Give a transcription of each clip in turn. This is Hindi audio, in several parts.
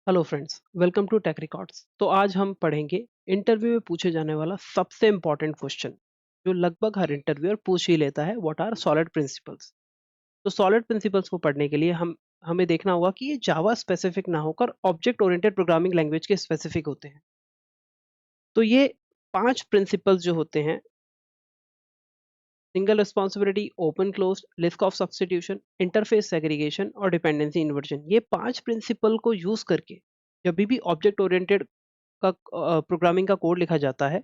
Hello friends, welcome to Tech Records. तो आज हम पढ़ेंगे इंटरव्यू में पूछे जाने वाला सबसे इम्पोर्टेंट क्वेश्चन जो लगभग हर इंटरव्यूअर पूछ ही लेता है। What are SOLID principles. तो सॉलिड प्रिंसिपल्स को पढ़ने के लिए हम हमें देखना होगा कि ये जावा स्पेसिफिक ना होकर ऑब्जेक्ट ओरिएंटेड प्रोग्रामिंग लैंग्वेज के स्पेसिफिक होते हैं। तो ये 5 प्रिंसिपल्स जो होते हैं, single responsibility, open closed, risk of substitution, interface segregation और डिपेंडेंसी इन्वर्जन, ये 5 प्रिंसिपल को यूज करके जब भी ऑब्जेक्ट ओरिएंटेड का प्रोग्रामिंग का कोड लिखा जाता है,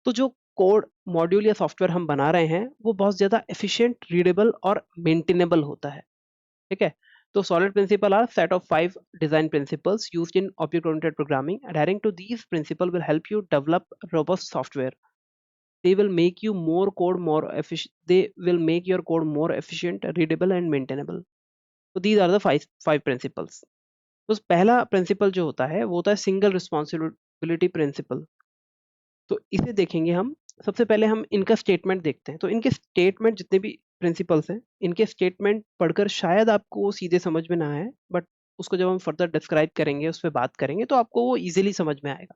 तो जो कोड मॉड्यूल या सॉफ्टवेयर हम बना रहे हैं वो बहुत ज़्यादा एफिशिएंट, रीडेबल और मेंटेनेबल होता है। ठीक है? तो SOLID principle are set of 5 design principles used in object oriented programming. Adhering to these principles will help you develop robust software. They will make you more code more efficient. They will make your code more efficient, readable and maintainable. So these are the five principles. तो पहला प्रिंसिपल जो होता है वो होता है सिंगल रिस्पॉन्सिबिलिटी प्रिंसिपल। तो इसे देखेंगे हम। सबसे पहले हम इनका स्टेटमेंट देखते हैं। तो इनके स्टेटमेंट जितने भी प्रिंसिपल्स हैं, इनके स्टेटमेंट पढ़कर शायद आपको वो सीधे समझ में ना आए, बट उसको जब हम फर्दर डिस्क्राइब करेंगे, उस पर बात करेंगे, तो आपको वो इजीली समझ में आएगा।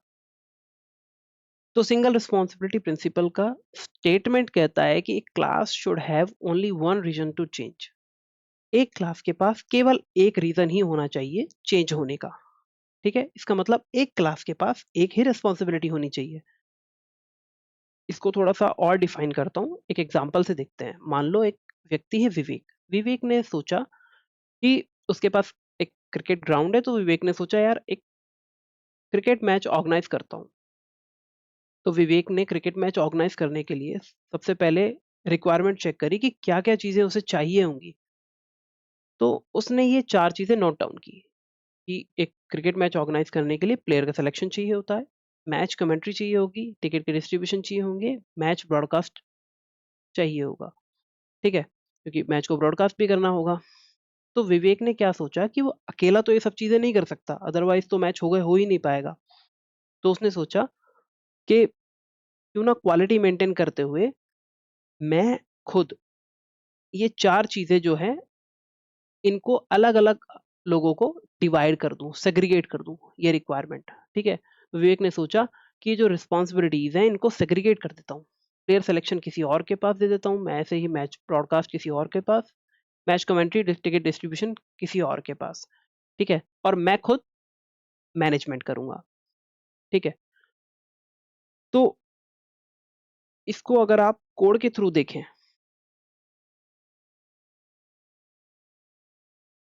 तो सिंगल रिस्पॉन्सिबिलिटी प्रिंसिपल का स्टेटमेंट कहता है कि एक class should have only one reason to change. एक क्लास के पास केवल एक रीजन ही होना चाहिए चेंज होने का। ठीक है? इसका मतलब एक क्लास के पास एक ही रिस्पॉन्सिबिलिटी होनी चाहिए। इसको थोड़ा-सा और डिफाइन करता हूँ, एक एग्जांपल से देखते हैं। मान लो एक व्यक्ति है विवेक। विवेक ने सोचा कि उसके पास एक क्रिकेट ग्राउंड है, तो विवेक ने सोचा यार एक क्रिकेट मैच ऑर्गेनाइज़ करता हूँ। तो विवेक ने क्रिकेट मैच ऑर्गेनाइज़ करने के लिए सबसे पहले रिक्वायरमेंट चेक करी कि क्या-क्या चीज़ें उसे चाहिए होंगी। तो उसने ये 4 चीज़ें नोट डाउन की कि एक क्रिकेट मैच ऑर्गेनाइज़ करने के लिए प्लेयर का सिलेक्शन चाहिए होता है, मैच कमेंट्री चाहिए होगी, टिकट के डिस्ट्रीब्यूशन चाहिए होंगे, मैच ब्रॉडकास्ट चाहिए होगा। ठीक है? क्योंकि मैच को ब्रॉडकास्ट भी करना होगा। तो विवेक ने क्या सोचा कि वो अकेला तो ये सब चीज़ें नहीं कर सकता, अदरवाइज़ तो मैच हो ही नहीं पाएगा। तो उसने सोचा कि क्यों ना क्वालिटी मेंटेन करते हुए मैं खुद ये 4 चीज़ें जो हैं, इनको अलग-अलग लोगों को डिवाइड कर दूँ, सेग्रीगेट कर दूँ, ये रिक्वायरमेंट। ठीक है? विवेक ने सोचा कि जो रिस्पॉन्सिबिलिटीज़ हैं, इनको सेग्रीगेट कर देता हूँ। प्लेयर सिलेक्शन किसी और के पास दे देता हूँ, मैं ऐसे ही मैच ब्रॉडकास्ट किसी और के पास, मैच कमेंट्री, टिकट डिस्ट्रीब्यूशन किसी और के पास। ठीक है? और मैं खुद मैनेजमेंट करूँगा। ठीक है? तो इसको अगर आप कोड के थ्रू देखें,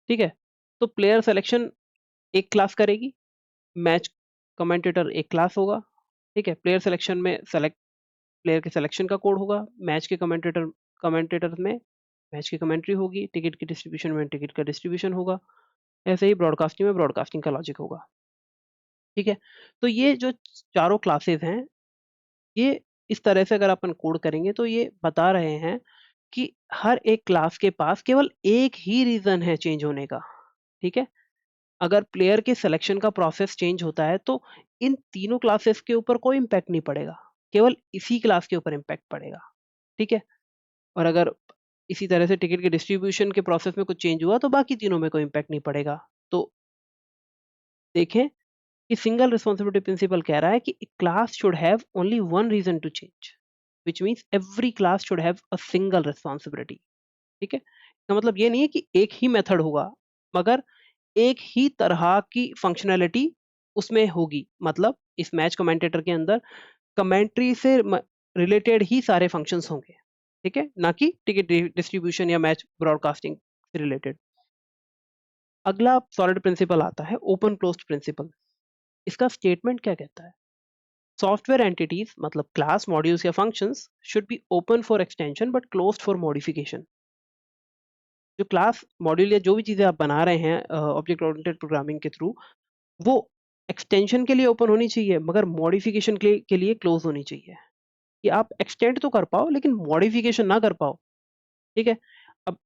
ठीक है? तो प्लेयर सिलेक्शन एक क्लास करेगी, मैच कमेंटेटर एक क्लास होगा। ठीक है? प्लेयर सिलेक्शन में प्लेयर के सिलेक्शन का कोड होगा, मैच के कमेंटेटर में मैच की कमेंट्री होगी, टिकट की डिस्ट्रीब्यूशन में टिकट का डिस्ट्रीब्यूशन होगा, ऐसे ही ब्रॉडकास्टिंग में ब्रॉडकास्टिंग का लॉजिक होगा। ठीक है? तो ये जो चारों क्लासेस हैं, ये इस तरह से अगर अपन कोड करेंगे तो ये बता रहे हैं कि हर एक क्लास के पास केवल एक ही रीज़न है चेंज होने का। ठीक है? अगर प्लेयर के सिलेक्शन का प्रोसेस चेंज होता है तो इन तीनों क्लासेस के ऊपर कोई इम्पैक्ट नहीं पड़ेगा, केवल इसी क्लास के ऊपर इम्पैक्ट पड़ेगा। ठीक है? और अगर इसी तरह से टिकट के डिस्ट्रीब्यूशन के प्रोसेस में कुछ चेंज हुआ तो बाकी तीनों में कोई इम्पैक्ट नहीं पड़ेगा। तो देखें कि सिंगल रिस्पॉन्सिबिलिटी प्रिंसिपल कह रहा है कि class should have only one reason to change, which means every class should have a single responsibility. ठीक है? इसका मतलब ये नहीं है कि एक ही मेथड होगा, मगर एक ही तरह की फंक्शनैलिटी उसमें होगी। मतलब इस मैच कमेंटेटर के अंदर कमेंट्री से रिलेटेड ही सारे फंक्शंस होंगे। ठीक है? ना कि टिकट डिस्ट्रीब्यूशन या मैच ब्रॉडकास्टिंग से रिलेटेड। अगला सॉलिड प्रिंसिपल आता है ओपन क्लोज्ड प्रिंसिपल। इसका स्टेटमेंट क्या कहता है? सॉफ्टवेयर एंटिटीज मतलब क्लास, मॉड्यूल्स या functions should be open for extension but closed for modification. जो क्लास, मॉड्यूल या जो भी चीज़ें आप बना रहे हैं ऑब्जेक्ट ओरिएंटेड प्रोग्रामिंग के थ्रू, वो एक्सटेंशन के लिए ओपन होनी चाहिए, मगर मॉडिफिकेशन के लिए क्लोज होनी चाहिए। कि आप एक्सटेंड तो कर पाओ लेकिन मॉडिफिकेशन ना कर पाओ। ठीक है? अब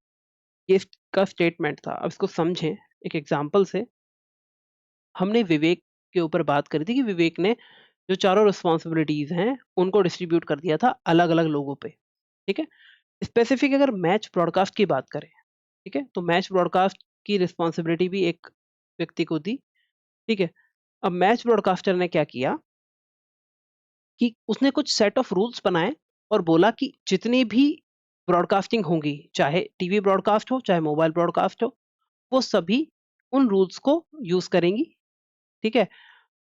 ये इसका स्टेटमेंट था। अब इसको समझें एक एग्जांपल से। हमने विवेक के ऊपर बात करी थी कि विवेक ने जो चारों रिस्पॉन्सिबिलिटीज हैं उनको डिस्ट्रीब्यूट कर दिया था अलग-अलग लोगों पे। ठीक है? स्पेसिफिक अगर मैच ब्रॉडकास्ट की बात करें, ठीक है? तो मैच ब्रॉडकास्ट की रिस्पॉन्सिबिलिटी भी एक व्यक्ति को दी। ठीक है। अब मैच ब्रॉडकास्टर ने क्या किया कि उसने कुछ सेट ऑफ रूल्स बनाए और बोला कि जितनी भी ब्रॉडकास्टिंग होंगी, चाहे टीवी ब्रॉडकास्ट हो, चाहे मोबाइल ब्रॉडकास्ट हो, वो सभी उन रूल्स को यूज़ करेंगी, ठीक है?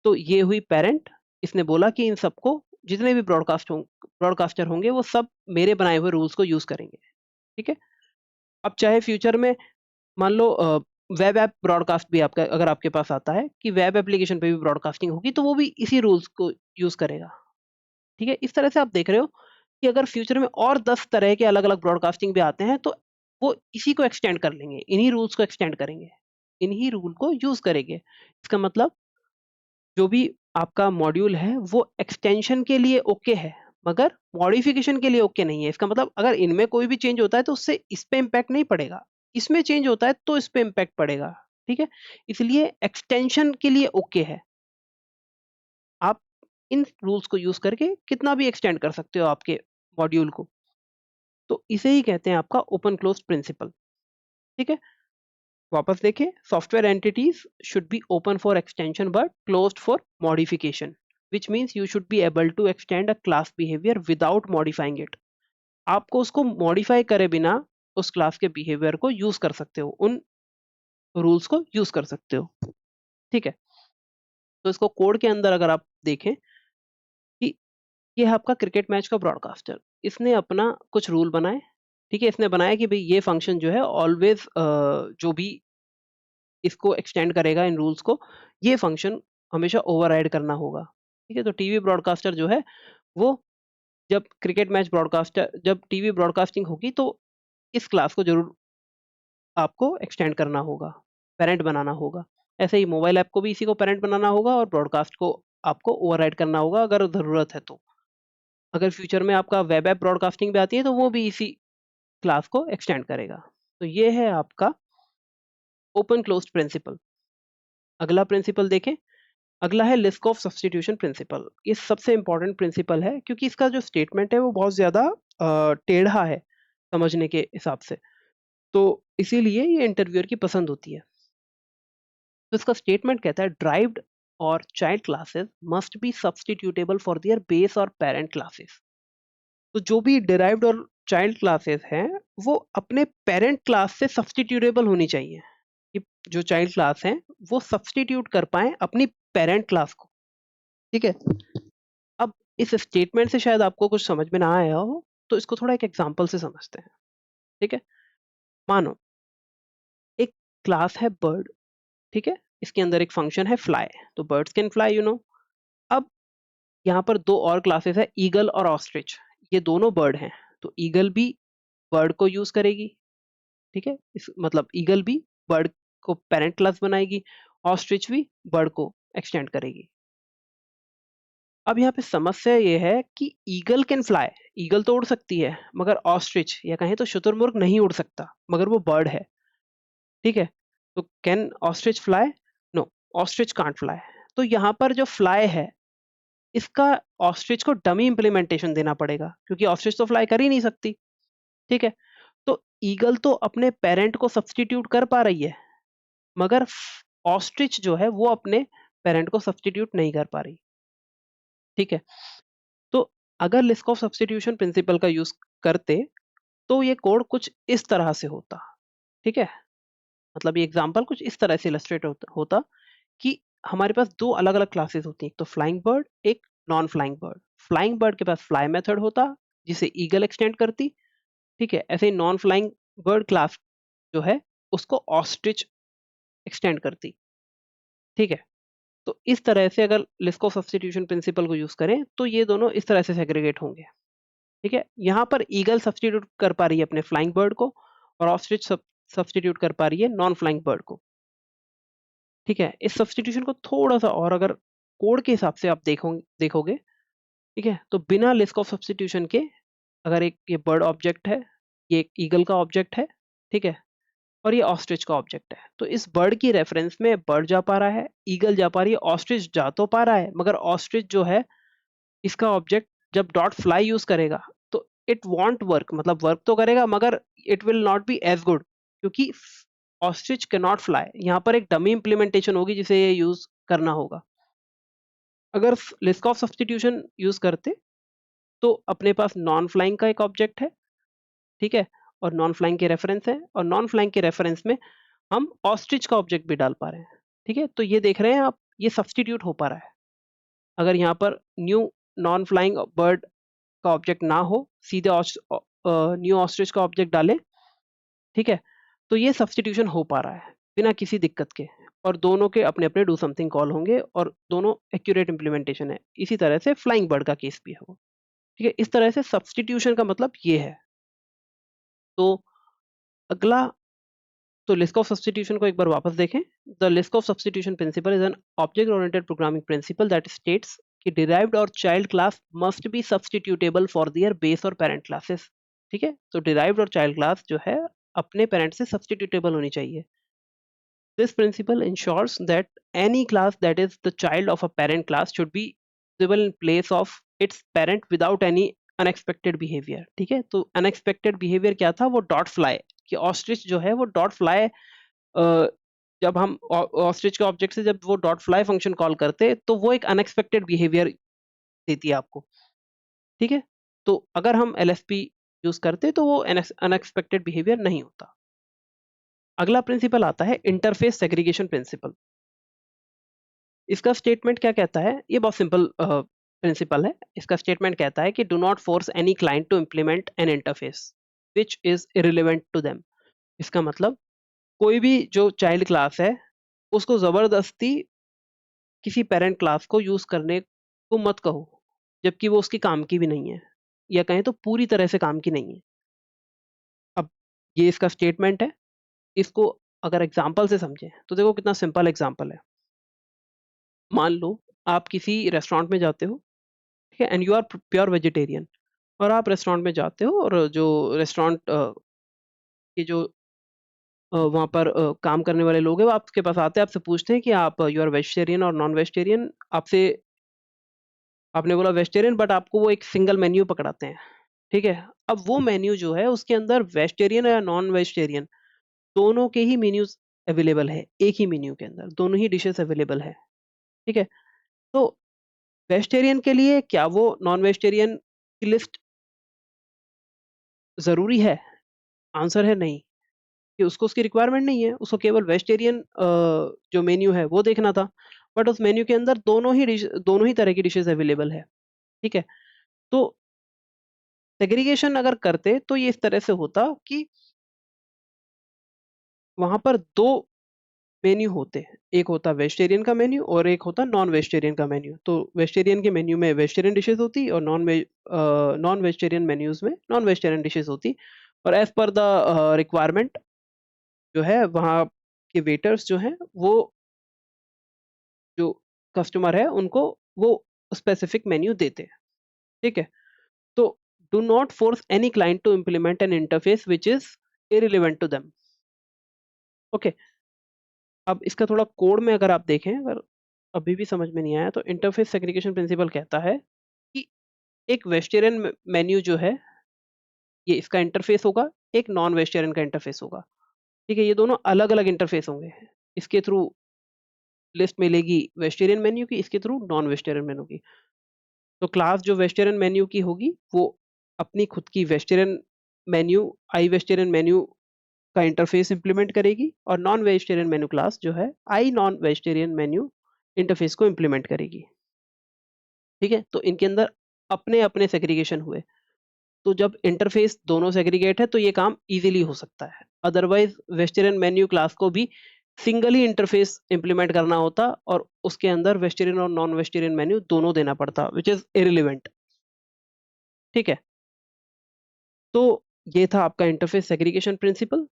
तो ये हुई पैरेंट, इसने बोला कि इन सबको जितने भी ब्रॉडकास्टर होंगे वो सब मेरे बनाए हुए रूल्स को यूज़ करेंगे, ठीक है? अब चाहे फ्यूचर में मान लो वेब ऐप ब्रॉडकास्ट भी आपका अगर आपके पास आता है कि वेब एप्लीकेशन पे भी ब्रॉडकास्टिंग होगी तो वो भी इसी रूल्स को यूज़ करेगा, ठीक है? इस तरह से आप देख रहे हो कि अगर फ्यूचर में और 10 तरह के अलग-अलग ब्रॉडकास्टिंग भी आते हैं तो वो इसी को एक्सटेंड कर लेंगे, इन्हीं रूल्स को एक्सटेंड करेंगे, इन्हीं रूल को यूज़ करेंगे। इसका मतलब जो भी आपका मॉड्यूल है वो एक्सटेंशन के लिए ओके है, मगर मॉडिफिकेशन के लिए ओके नहीं है। इसका मतलब अगर इनमें कोई भी चेंज होता है तो उससे इस पे इम्पैक्ट नहीं पड़ेगा। इसमें चेंज होता है तो इस पे इम्पैक्ट पड़ेगा, ठीक है? इसलिए एक्सटेंशन के लिए ओके है। आप इन रूल्स को यूज़ करके कितना भी एक्सटेंड कर सकते हो आपके मॉड्यूल को। तो इसे ही कहते हैं आपका ओपन क्लोज़ प्रिंसिपल, ठीक है? वापस देखें, software entities should be open for extension but closed for modification, which means you should be able to extend a class behavior without modifying it. आपको उसको मॉडिफाई करे बिना उस क्लास के बिहेवियर को यूज कर सकते हो, उन रूल्स को यूज कर सकते हो, ठीक है? तो इसको कोड के अंदर अगर आप देखें कि ये है आपका क्रिकेट मैच का ब्रॉडकास्टर, इसने अपना कुछ रूल बनाए, ठीक है? इसने बनाया कि भाई ये फंक्शन जो है ऑलवेज जो भी इसको एक्सटेंड करेगा इन रूल्स को, ये फंक्शन हमेशा ओवरराइड करना होगा, ठीक है? तो टीवी ब्रॉडकास्टर जो है वो जब टीवी ब्रॉडकास्टिंग होगी तो इस क्लास को ज़रूर आपको एक्सटेंड करना होगा, पैरेंट बनाना होगा। ऐसे ही मोबाइल ऐप को भी इसी को पैरेंट बनाना होगा और ब्रॉडकास्ट को आपको ओवरराइड करना होगा अगर ज़रूरत है तो। अगर फ्यूचर में आपका वेब ऐप ब्रॉडकास्टिंग भी आती है तो वो भी इसी क्लास को एक्सटेंड करेगा। तो ये है आपका ओपन क्लोज्ड प्रिंसिपल। अगला प्रिंसिपल देखें, अगला है लिस्क ऑफ सब्स्टिट्यूशन प्रिंसिपल। ये सबसे इंपॉर्टेंट प्रिंसिपल है क्योंकि इसका जो स्टेटमेंट है वो बहुत ज़्यादा टेढ़ा है समझने के हिसाब से। तो इसीलिए ये इंटरव्यूअर की पसंद होती है। तो इसका स्टेटमेंट कहता है ड्राइव्ड और child classes must be substitutable for their base और पेरेंट क्लासेस। तो जो भी डिराइव्ड और चाइल्ड क्लासेस हैं वो अपने पेरेंट क्लास से सब्स्टिट्यूटेबल होनी चाहिए, कि जो चाइल्ड क्लास हैं वो सब्स्टिट्यूट कर पाए अपनी पेरेंट क्लास को, ठीक है? अब इस स्टेटमेंट से शायद आपको कुछ समझ में ना आया हो, तो इसको थोड़ा एक एग्जांपल से समझते हैं, ठीक है? मानो एक क्लास है बर्ड, ठीक है? इसके अंदर एक फंक्शन है फ्लाई, तो birds can fly, you know. अब यहाँ पर दो और क्लासेस है, ईगल और ऑस्ट्रिच। ये दोनों बर्ड हैं, तो ईगल भी बर्ड को यूज करेगी, ठीक है? इस मतलब ईगल भी बर्ड को पेरेंट क्लास बनाएगी, ऑस्ट्रिच भी बर्ड को एक्सटेंड करेगी। अब यहाँ पे समस्या ये है कि ईगल कैन फ्लाई, ईगल तो उड़ सकती है, मगर ऑस्ट्रिच या कहें तो शुतुरमुर्ग नहीं उड़ सकता, मगर वो बर्ड है, ठीक है? तो can ostrich fly? No, ostrich can't fly. तो यहाँ पर जो फ्लाई है इसका ऑस्ट्रिच को डमी इम्प्लीमेंटेशन देना पड़ेगा क्योंकि ऑस्ट्रिच तो फ्लाई कर ही नहीं सकती, ठीक है? तो ईगल तो अपने पेरेंट को सब्स्टिट्यूट कर पा रही है, मगर ऑस्ट्रिच जो है वो अपने पेरेंट को सब्स्टिट्यूट नहीं कर पा रही, ठीक है? तो अगर लिस्क ऑफ सब्स्टिट्यूशन प्रिंसिपल का यूज करते तो ये कोड कुछ इस तरह से होता, ठीक है? मतलब ये एग्जांपल कुछ इस तरह से इलस्ट्रेट होता कि हमारे पास दो अलग अलग क्लासेस होती हैं, एक तो फ्लाइंग बर्ड, एक non flying bird. Flying bird के पास फ्लाई मेथड होता जिसे ईगल एक्सटेंड करती, ठीक है? ऐसे ही नॉन फ्लाइंग बर्ड क्लास जो है उसको ऑस्ट्रिच एक्सटेंड करती, ठीक है? तो इस तरह से अगर लिस्क ऑफ सब्स्टिट्यूशन प्रिंसिपल को यूज करें तो ये दोनों इस तरह से सेग्रीगेट होंगे, ठीक है? यहाँ पर ईगल सब्स्टिट्यूट कर पा रही है अपने फ्लाइंग बर्ड को और ऑस्ट्रिच सब्स्टिट्यूट कर पा रही है नॉन फ्लाइंग बर्ड को, ठीक है? इस सब्स्टिट्यूशन को थोड़ा-सा और अगर कोड के हिसाब से आप देखोगे, ठीक है? तो बिना लिस्क ऑफ सब्स्टिट्यूशन के अगर एक ये बर्ड ऑब्जेक्ट है, ये एक ईगल का ऑब्जेक्ट है, ठीक है? और ये ऑस्ट्रिच का ऑब्जेक्ट है। तो इस बर्ड की रेफरेंस में बर्ड जा पा रहा है, ईगल जा पा रही है, ऑस्ट्रिच जा तो पा रहा है, मगर ऑस्ट्रिच जो है इसका ऑब्जेक्ट जब डॉट फ्लाई यूज़ करेगा, तो इट वॉन्ट वर्क, मतलब वर्क तो करेगा मगर it will not be as good क्योंकि ऑस्ट्रिच कैन नॉट फ्लाई, यहाँ पर एक डमी इम्प्लीमेंटेशन होगी जिसे ये यूज करना होगा। अगर लिस्ट ऑफ सब्सटीट्यूशन यूज करते तो अपने पास नॉन फ्लाइंग का एक ऑब्जेक्ट है, ठीक है, और नॉन फ्लाइंग के रेफरेंस है, और नॉन फ्लाइंग के रेफरेंस में हम ऑस्ट्रिच का ऑब्जेक्ट भी डाल पा रहे हैं, ठीक है। तो ये देख रहे हैं आप, ये सब्सटीट्यूट हो पा रहा है। अगर यहाँ पर न्यू नॉन फ्लाइंग बर्ड का ऑब्जेक्ट ना हो, सीधे न्यू ऑस्ट्रिच का ऑब्जेक्ट डालें, ठीक है, तो ये सब्सटीट्यूशन हो पा रहा है बिना किसी दिक्कत के, और दोनों के अपने अपने डू समथिंग कॉल होंगे और दोनों एक्यूरेट इंप्लीमेंटेशन है। इसी तरह से फ्लाइंग बर्ड का केस भी है वो, ठीक है। इस तरह से सब्सटीट्यूशन का मतलब ये है। तो अगला, तो लिस्ट ऑफ सब्सटीट्यूशन को एक बार वापस देखें। The Liskov substitution principle is an object oriented programming principle that states कि डिराइव्ड और child class must be substitutable for their base और पेरेंट क्लासेस, ठीक है। तो डिराइव्ड और चाइल्ड क्लास जो है अपने पेरेंट से सब्सटीट्यूटेबल होनी चाहिए। This principle ensures that any class that is the child of a parent class should be visible in place of its parent without any unexpected behavior, ठीक है। तो unexpected behavior क्या था, वो डॉट फ्लाई, कि ऑस्ट्रिच जो है वो डॉट फ्लाई, जब हम ऑस्ट्रिच के ऑब्जेक्ट से जब वो डॉट फ्लाई फंक्शन कॉल करते तो वो एक अनएक्सपेक्टेड बिहेवियर देती है आपको, ठीक है। तो अगर हम एलएसपी यूज करते तो वो अनएक्सपेक्टेड बिहेवियर नहीं होता। अगला प्रिंसिपल आता है इंटरफेस सेग्रीगेशन प्रिंसिपल। इसका स्टेटमेंट क्या कहता है, ये बहुत सिंपल प्रिंसिपल है। इसका स्टेटमेंट कहता है कि do not force any client to implement an interface which is irrelevant to them. इसका मतलब कोई भी जो चाइल्ड क्लास है उसको जबरदस्ती किसी पेरेंट क्लास को यूज करने को मत कहो, जबकि वो उसकी काम की भी नहीं है, या कहें तो पूरी तरह से काम की नहीं है। अब ये इसका स्टेटमेंट है। इसको अगर एग्जाम्पल से समझें तो देखो कितना सिंपल एग्जाम्पल है। मान लो आप किसी रेस्टोरेंट में जाते हो, ठीक है, and you are pure vegetarian, और आप रेस्टोरेंट में जाते हो और जो रेस्टोरेंट के जो वहाँ पर काम करने वाले लोग हैं वो आपके पास आते हैं, आपसे पूछते हैं कि आप यू आर वेजिटेरियन और नॉन वेजिटेरियन। आपसे आपने बोला वेजिटेरियन, बट आपको वो एक सिंगल मेन्यू पकड़ाते हैं, ठीक है। अब वो मेन्यू जो है उसके अंदर वेजिटेरियन या नॉन वेजिटेरियन दोनों के ही मेन्यूज अवेलेबल है, एक ही मेन्यू के अंदर दोनों ही डिशेस अवेलेबल है, ठीक है। तो वेजिटेरियन के लिए क्या वो नॉन वेजिटेरियन की लिस्ट ज़रूरी है? आंसर है नहीं, कि उसको उसकी रिक्वायरमेंट नहीं है, उसको केवल वेजिटेरियन जो मेन्यू है वो देखना था। बट उस मेन्यू के अंदर दोनों ही तरह की डिशेज़ अवेलेबल है, ठीक है। तो सेग्रीगेशन अगर करते तो ये इस तरह से होता कि वहाँ पर 2 मेन्यू होते हैं, एक होता वेजिटेरियन का मेन्यू और एक होता नॉन वेजिटेरियन का मेन्यू। तो वेजिटेरियन के मेन्यू में वेजिटेरियन डिशेज़ होती और नॉन वेजिटेरियन मेन्यूज़ में नॉन वेजिटेरियन डिशेज़ होती, और एज़ पर द रिक्वायरमेंट जो है वहाँ के वेटर्स जो हैं वो जो कस्टमर है उनको वो स्पेसिफिक मेन्यू देते हैं, ठीक है। तो do not force any client to implement an interface which is irrelevant to them. Okay, अब इसका थोड़ा कोड में अगर आप देखें, अगर अभी भी समझ में नहीं आया, तो इंटरफेस सेग्रीगेशन प्रिंसिपल कहता है कि एक वेजिटेरियन मेन्यू जो है ये इसका इंटरफेस होगा, एक नॉन वेजिटेरियन का इंटरफेस होगा, ठीक है। ये दोनों अलग अलग इंटरफेस होंगे, इसके थ्रू लिस्ट मिलेगी वेजिटेरियन मेन्यू की, इसके थ्रू नॉन वेजिटेरियन मेन्यू की। तो क्लास जो वेजिटेरियन मेन्यू की होगी वो अपनी खुद की वेजिटेरियन मेन्यू, आई वेजिटेरियन मेन्यू का इंटरफेस इंप्लीमेंट करेगी, और नॉन वेजिटेरियन मेन्यू क्लास जो है आई नॉन वेजिटेरियन मेन्यू इंटरफेस को इंप्लीमेंट करेगी, ठीक है। तो इनके अंदर अपने अपने सेग्रीगेशन हुए। तो जब इंटरफेस दोनों सेग्रीगेट है तो ये काम इजीली हो सकता है। अदरवाइज वेजिटेरियन मेन्यू क्लास को भी सिंगल ही इंटरफेस इंप्लीमेंट करना होता और उसके अंदर वेजिटेरियन और नॉन वेजिटेरियन मेन्यू दोनों देना पड़ता, विच इज इररिलेवेंट, ठीक है। तो ये था आपका इंटरफेस सेग्रीगेशन प्रिंसिपल।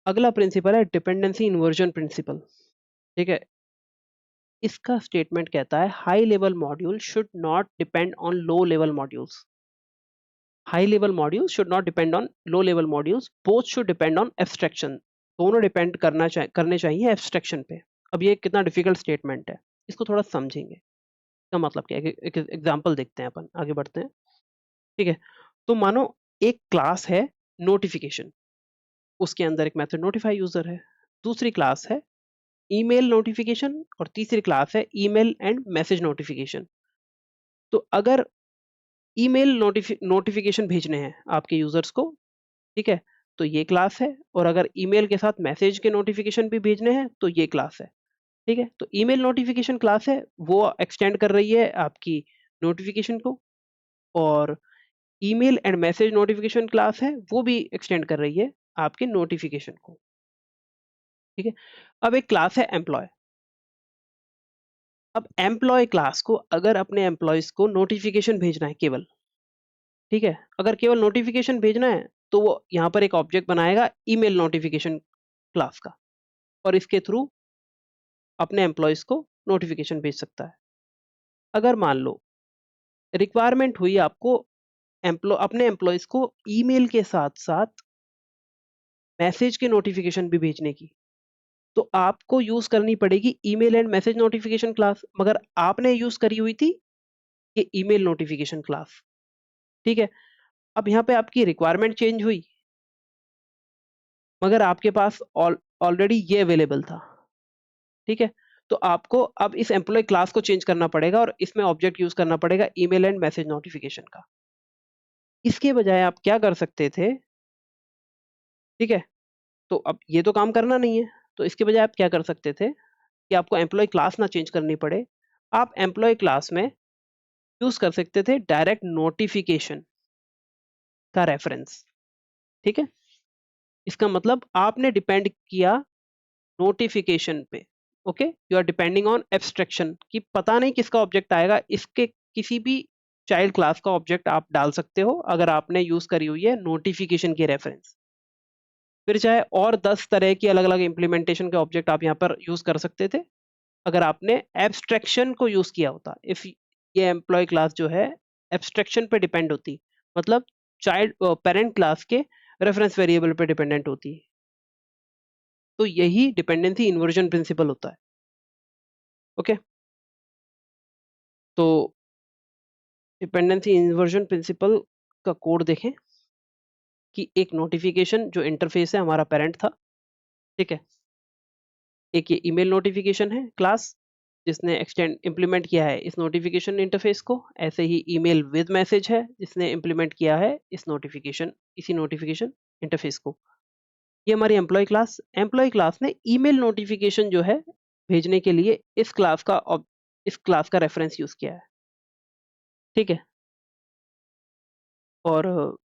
अगला प्रिंसिपल है डिपेंडेंसी इन्वर्जन प्रिंसिपल, ठीक है। इसका स्टेटमेंट कहता है high level module should not depend on low level modules. High level modules should not depend on low level modules, both should depend on abstraction. दोनों डिपेंड करने चाहिए एब्स्ट्रैक्शन पे। अब ये कितना डिफिकल्ट स्टेटमेंट है, इसको थोड़ा समझेंगे। इसका मतलब क्या है, एक एग्जांपल देखते हैं, अपन आगे बढ़ते हैं, ठीक है। तो मानो एक क्लास है नोटिफिकेशन, उसके अंदर एक मेथड नोटिफाई यूजर है, दूसरी क्लास है ईमेल नोटिफिकेशन और तीसरी क्लास है ईमेल एंड मैसेज नोटिफिकेशन। तो अगर ईमेल नोटिफिकेशन भेजने हैं आपके यूजर्स को, ठीक है, तो ये क्लास है, और अगर ईमेल के साथ मैसेज के नोटिफिकेशन भी भेजने हैं तो ये क्लास है। ठीक है, तो ईमेल नोटिफिकेशन क्लास है, वो एक्सटेंड कर रही है आपकी नोटिफिकेशन को, और email and message notification class है, वो भी एक्सटेंड कर रही है आपके नोटिफिकेशन को। ठीक है, अब एक क्लास है एम्प्लॉय। अब एम्प्लॉय क्लास को अगर अपने एम्प्लॉयज को नोटिफिकेशन भेजना है केवल, ठीक है, अगर केवल नोटिफिकेशन भेजना है तो वो यहाँ पर एक ऑब्जेक्ट बनाएगा ईमेल नोटिफिकेशन क्लास का, और इसके थ्रू अपने एम्प्लॉयज को नोटिफिकेशन भेज सकता है। अगर मान लो रिक्वायरमेंट हुई आपको अपने एम्प्लॉयज को ईमेल के साथ साथ मैसेज के नोटिफिकेशन भी भेजने की, तो आपको यूज करनी पड़ेगी email and message notification class, मगर आपने यूज करी हुई थी ये ईमेल नोटिफिकेशन क्लास। ठीक है, अब यहाँ पे आपकी रिक्वायरमेंट चेंज हुई, मगर आपके पास ऑलरेडी ये अवेलेबल था। ठीक है, तो आपको अब इस एम्प्लॉय क्लास को चेंज करना पड़ेगा और इसमें ऑब्जेक्ट यूज करना पड़ेगा ईमेल एंड मैसेज नोटिफिकेशन का। इसके बजाय आप क्या कर सकते थे, ठीक है, तो अब ये तो काम करना नहीं है, तो इसके बजाय आप क्या कर सकते थे कि आपको एम्प्लॉय क्लास ना चेंज करनी पड़े, आप एम्प्लॉय क्लास में यूज कर सकते थे डायरेक्ट नोटिफिकेशन का रेफरेंस। ठीक है, इसका मतलब आपने डिपेंड किया नोटिफिकेशन पे। Okay, you are depending on abstraction कि पता नहीं किसका ऑब्जेक्ट आएगा, इसके किसी भी चाइल्ड क्लास का ऑब्जेक्ट आप डाल सकते हो अगर आपने यूज करी हुई है नोटिफिकेशन के रेफरेंस। फिर चाहे और 10 तरह की अलग अलग इंप्लीमेंटेशन के ऑब्जेक्ट आप यहाँ पर यूज कर सकते थे अगर आपने एब्स्ट्रैक्शन को यूज किया होता। इफ ये एम्प्लॉय क्लास जो है एब्स्ट्रैक्शन पे डिपेंड होती, मतलब चाइल्ड पेरेंट क्लास के रेफरेंस वेरिएबल पे डिपेंडेंट होती, तो यही डिपेंडेंसी इन्वर्जन प्रिंसिपल होता है। ओके, तो डिपेंडेंसी इन्वर्जन प्रिंसिपल का कोड देखें कि एक नोटिफिकेशन जो इंटरफेस है हमारा पेरेंट था, ठीक है, एक ये ईमेल नोटिफिकेशन है क्लास जिसने एक्सटेंड इंप्लीमेंट किया है इस नोटिफिकेशन इंटरफेस को, ऐसे ही ईमेल विद मैसेज है जिसने इंप्लीमेंट किया है इसी नोटिफिकेशन इंटरफेस को। ये हमारी एम्प्लॉय क्लास ने ईमेल नोटिफिकेशन जो है भेजने के लिए इस क्लास का रेफरेंस यूज किया है। ठीक है, और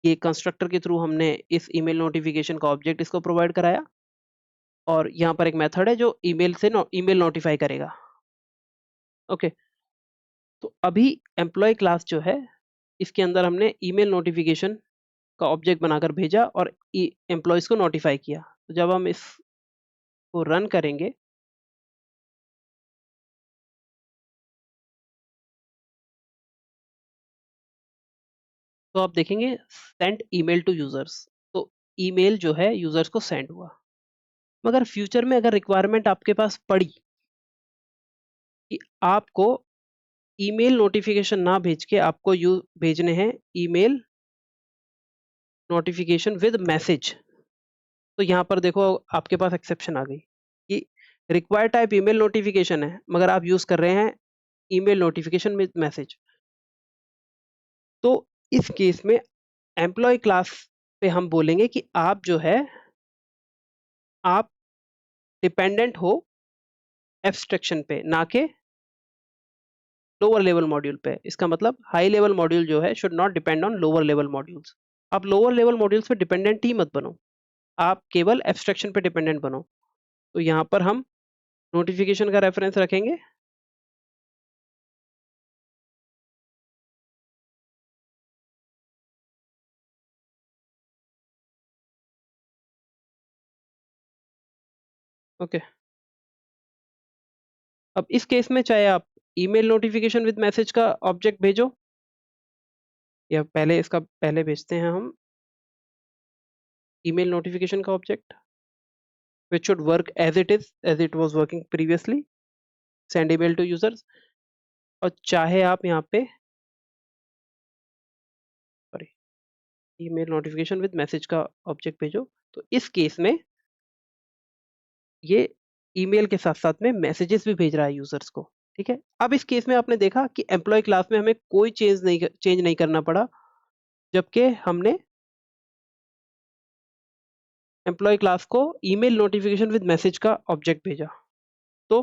ये कंस्ट्रक्टर के थ्रू हमने इस ईमेल नोटिफिकेशन का ऑब्जेक्ट इसको प्रोवाइड कराया, और यहाँ पर एक मेथड है जो ईमेल नोटिफाई करेगा। ओके, तो अभी एम्प्लॉय क्लास जो है इसके अंदर हमने ईमेल नोटिफिकेशन का ऑब्जेक्ट बनाकर भेजा और एम्प्लॉयज को नोटिफाई किया। तो जब हम इसको रन करेंगे तो आप देखेंगे सेंड ईमेल टू यूजर्स, तो ईमेल जो है यूजर्स को सेंड हुआ। मगर फ्यूचर में अगर रिक्वायरमेंट आपके पास पड़ी कि आपको ईमेल नोटिफिकेशन ना भेज के आपको यू भेजने हैं ईमेल नोटिफिकेशन विद मैसेज, तो यहाँ पर देखो आपके पास एक्सेप्शन आ गई कि रिक्वायर्ड टाइप ईमेल नोटिफिकेशन है मगर आप यूज कर रहे हैं ईमेल नोटिफिकेशन विद मैसेज। तो इस केस में एम्प्लॉय क्लास पे हम बोलेंगे कि आप जो है आप डिपेंडेंट हो एब्स्ट्रैक्शन पे, ना के लोअर लेवल मॉड्यूल पे। इसका मतलब हाई लेवल मॉड्यूल जो है should not depend on lower level modules. आप लोअर लेवल मॉड्यूल्स पे डिपेंडेंट ही मत बनो, आप केवल एब्स्ट्रैक्शन पे डिपेंडेंट बनो। तो यहाँ पर हम नोटिफिकेशन का रेफरेंस रखेंगे, ओके। अब इस केस में चाहे आप ईमेल नोटिफिकेशन विद मैसेज का ऑब्जेक्ट भेजो, या पहले भेजते हैं हम ईमेल नोटिफिकेशन का object which should work as it was working previously, send email to users। और चाहे आप यहाँ पे sorry email notification with message का ऑब्जेक्ट भेजो, तो इस केस में ये ईमेल के साथ-साथ में मैसेजेस भी भेज रहा है यूज़र्स को, ठीक है? अब इस केस में आपने देखा कि एम्प्लॉयी क्लास में हमें कोई चेंज नहीं करना पड़ा, जबकि हमने एम्प्लॉयी क्लास को ईमेल नोटिफिकेशन विद मैसेज का ऑब्जेक्ट भेजा। तो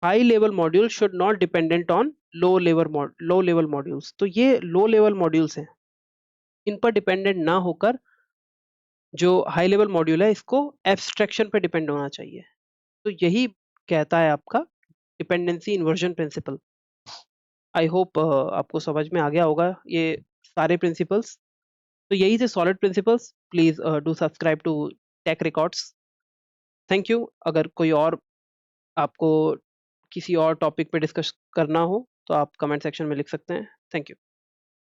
high level module should not dependent on low level modules. तो ये लो लेवल मॉड्यूल्स हैं, इन पर डिपेंडेंट ना होकर जो हाई लेवल मॉड्यूल है इसको एब्स्ट्रैक्शन पे डिपेंड होना चाहिए। तो यही कहता है आपका dependency inversion principle. I hope आपको समझ में आ गया होगा ये सारे प्रिंसिपल्स। तो यही थे SOLID principles. Please do subscribe to Tech Records. Thank you. अगर कोई और आपको किसी और टॉपिक पे डिस्कस करना हो तो आप कमेंट सेक्शन में लिख सकते हैं। Thank you.